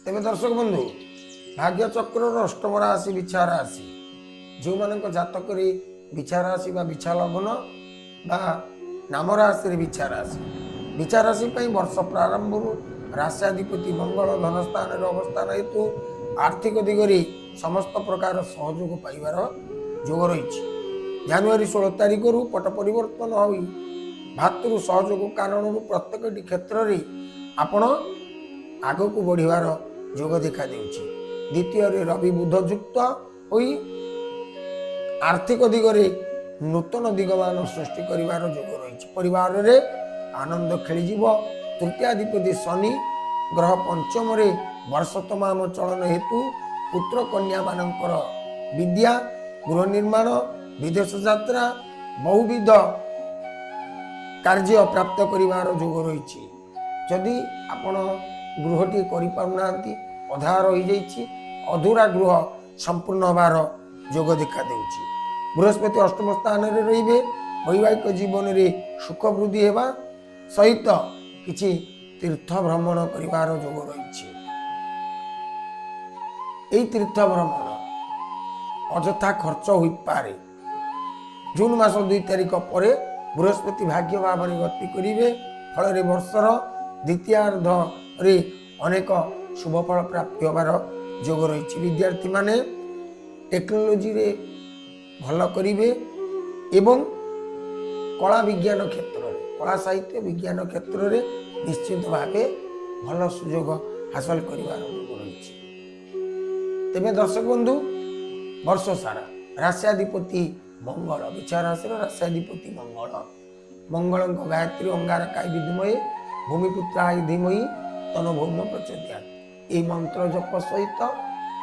तेरे दर्शक बंधु भाग्य चक्र अष्टम राशि बिछा राशि जो मान जातक बिछा राशि बिछा लग्न नाम राशि बिछा राशि वर्ष प्रारंभ राष्ट्राधिपति मंगल धनस्थान अवस्थान हेतु आर्थिक दिगरी समस्त प्रकार सहयोग पाइबार जोग रही। जनवरी 16 तारिख पट परिवर्तन हो भातृ सहयोग कारण प्रत्येक क्षेत्र में आपण आग को बढ़िवार जोग देखा देउछि। द्वितीय रवि बुध युक्त होई आर्थिक दिगरे नूतन दिगमान सृष्टि करिवार जोग रही। परिवार रे आनंद खेलीजिव। तृतीयाधिपति शनि ग्रह पंचम रे वर्ष तमाम चलन हेतु पुत्र कन्या मानकर विद्या गृह निर्माण विदेश यात्रा बहुविध कार्य प्राप्त करिवार जोग रही। जदि आपण गृहटी करि अधा रही जाइछि अधूरा गृह संपूर्ण होबार जोग देखा देउछि। बृहस्पति अष्टम स्थान रे रहिबे। वैवाहिक जीवन रे सुख वृद्धि हेबा सहित किछि तीर्थ भ्रमण करिवार जोग रही। एई तीर्थ भ्रमण अजथा खर्च होई पारे। जून मास 2 तारिख पर बृहस्पति भाग्य भाव में गति करिवे। फल वर्षर द्वितीयार्ध रे अनेक शुभफल प्राप्ति होबार जोग रही। विद्यार्थी माने टेक्नोलोजी रे भल करिवे एवं कला विज्ञान क्षेत्र में कला साहित्य विज्ञान क्षेत्र में निश्चित भावे भल सुजोग हासिल करिवार जोग रही। तेबे दर्शक बंधु वर्ष सारा राष्ट्राधिपति मंगल बिछा राशि राष्ट्राधिपति मंगल गायत्री अंगारकाय विद्महे भूमिपुत्राय धीमहि तनो भौम प्रचोदयात्। ये मंत्र जप सहित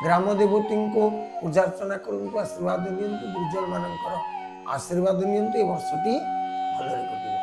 ग्राम देवती को पूजा अर्चना करंतु आशीर्वाद नियंतु। दुर्जन मानकर आशीर्वाद नियंतु। ए वर्षटी भलरे कटिବ।